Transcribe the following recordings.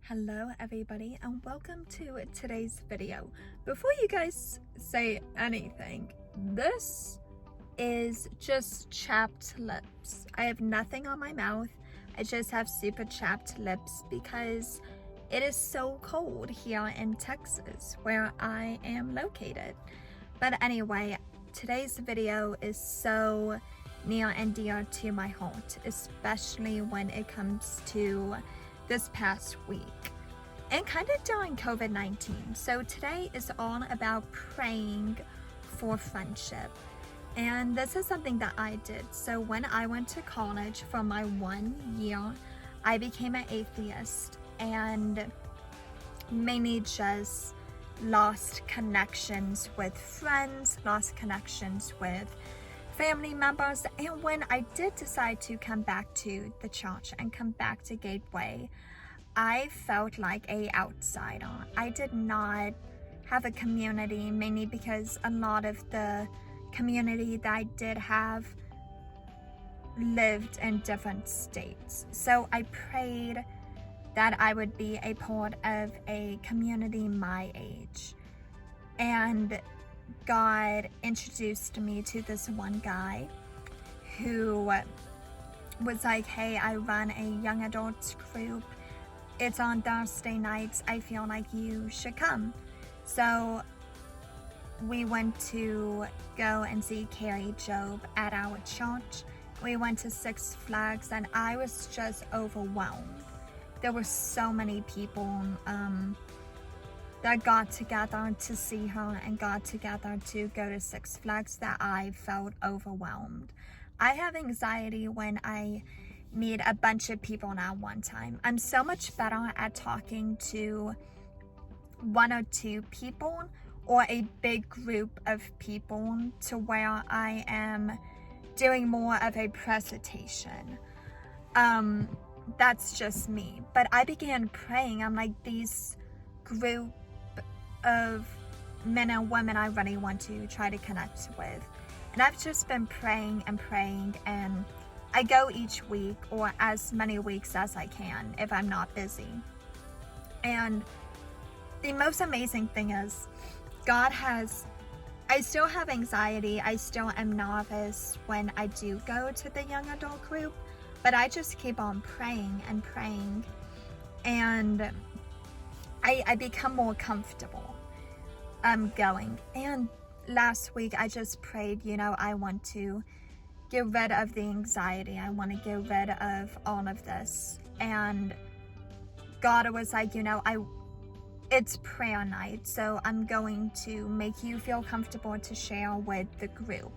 Hello everybody and welcome to today's video. Before you guys say anything, this is just chapped lips. I have nothing on my mouth. I just have super chapped lips because it is so cold here in Texas where I am located. But anyway, today's video is so near and dear to my heart, especially when it comes to this past week and kind of during COVID-19. So today is all about praying for friendship. And this is something that I did. So when I went to college for my 1 year, I became an atheist and mainly just lost connections with friends, lost connections with family members. And when I did decide to come back to the church and come back to Gateway, I felt like an outsider. I did not have a community, mainly because a lot of the community that I did have lived in different states. So I prayed that I would be a part of a community my age. And God introduced me to this one guy who was like, hey, I run a young adults group. It's on Thursday nights. I feel like you should come. So we went to go and see Carrie Job at our church. We went to Six Flags and I was just overwhelmed. There were so many people that got together to see her and got together to go to Six Flags that I felt overwhelmed. I have anxiety when I meet a bunch of people at one time. I'm so much better at talking to one or two people or a big group of people to where I am doing more of a presentation. That's just me. But I began praying. I'm like, these group of men and women I really want to try to connect with. And I've just been praying and praying, and I go each week or as many weeks as I can if I'm not busy. And the most amazing thing is I still have anxiety. I still am nervous when I do go to the young adult group, but I just keep on praying and praying, and I become more comfortable going. And last week I just prayed, I want to get rid of the anxiety. I want to get rid of all of this. And God was like, it's prayer night, so I'm going to make you feel comfortable to share with the group.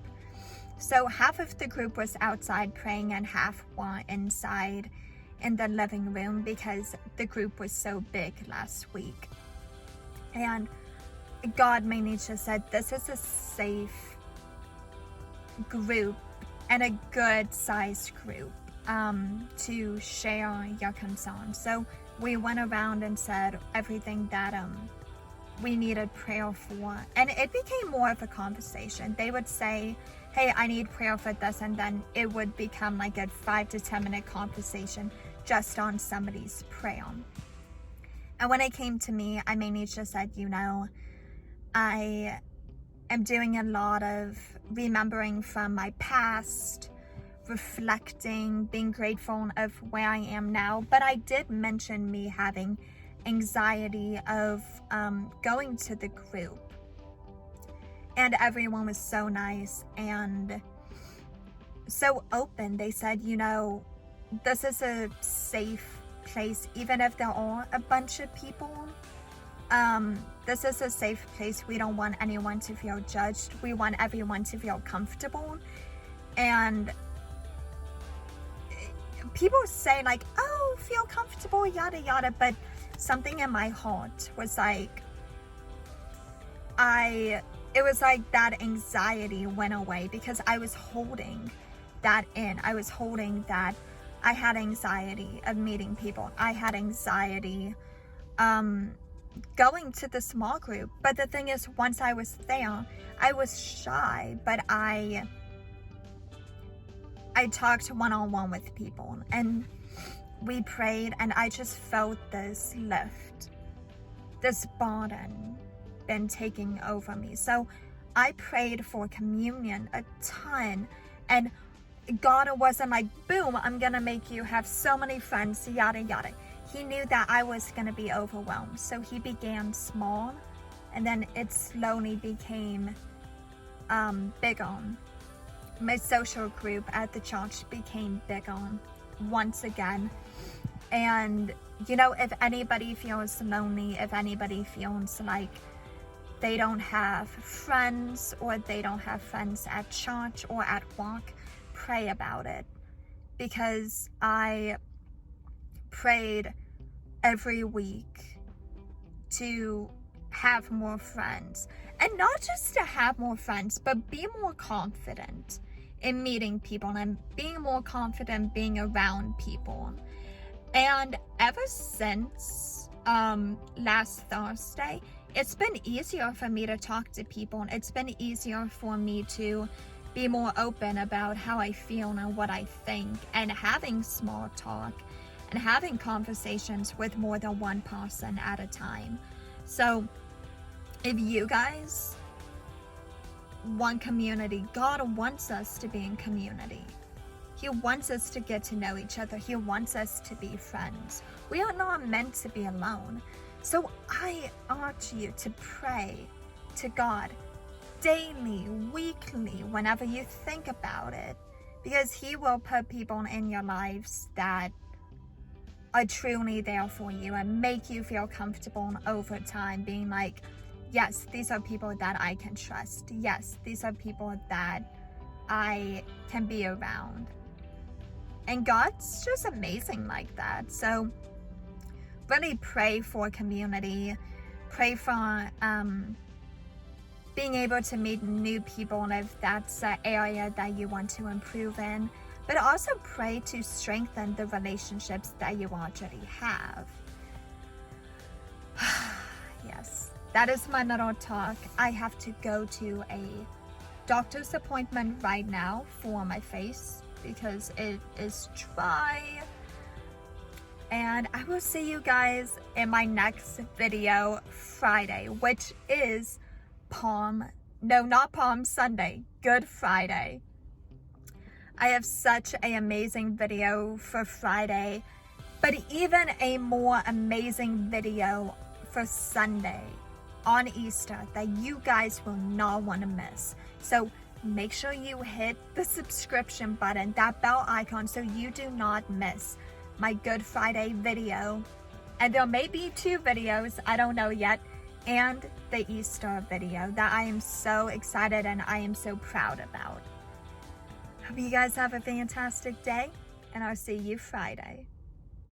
So half of the group was outside praying and half were inside in the living room because the group was so big last week. And God mainly just said, this is a safe group and a good sized group to share your concerns. So we went around and said everything that we needed prayer for, and it became more of a conversation. They would say, hey, I need prayer for this, and then it would become like a 5 to 10 minute conversation just on somebody's prayer. And when it came to me, I mainly just said, I am doing a lot of remembering from my past, reflecting, being grateful of where I am now. But I did mention me having anxiety of going to the group. And everyone was so nice and so open. They said, this is a safe place, even if there are a bunch of people. This is a safe place. We don't want anyone to feel judged. We want everyone to feel comfortable. And people say like, oh, feel comfortable, yada yada, but something in my heart was like, it was like that anxiety went away because I was holding that in. I was holding that I had anxiety of meeting people. I had anxiety going to the small group. But the thing is, once I was there, I was shy, but I talked one-on-one with people. And we prayed, and I just felt this lift, this burden been taking over me. So I prayed for communion a ton, and God wasn't like, boom, I'm gonna make you have so many friends, yada yada. He knew that I was gonna be overwhelmed. So he began small, and then it slowly became bigger. My social group at the church became bigger once again. And you know, if anybody feels lonely, if anybody feels like they don't have friends, or they don't have friends at church or at work, pray about it. Because I prayed every week to have more friends, and not just to have more friends, but be more confident in meeting people and being more confident being around people. And ever since last Thursday, it's been easier for me to talk to people. It's been easier for me to be more open about how I feel and what I think, and having small talk and having conversations with more than one person at a time. So if you guys want community, God wants us to be in community. He wants us to get to know each other. He wants us to be friends. We are not meant to be alone. So I urge you to pray to God daily, weekly, whenever you think about it, because He will put people in your lives that are truly there for you and make you feel comfortable over time, being like, yes, these are people that I can trust. Yes, these are people that I can be around. And God's just amazing like that. So really pray for community. Pray for being able to meet new people, and if that's an area that you want to improve in. But also pray to strengthen the relationships that you already have. Yes, that is my little talk. I have to go to a doctor's appointment right now for my face because it is dry. And I will see you guys in my next video Friday, which is not Palm Sunday, Good Friday. I have such an amazing video for Friday, but even a more amazing video for Sunday on Easter that you guys will not want to miss. So make sure you hit the subscription button, that bell icon, so you do not miss my Good Friday video. And there may be 2 videos, I don't know yet, and the Easter video that I am so excited and I am so proud about. Hope you guys have a fantastic day, and I'll see you Friday.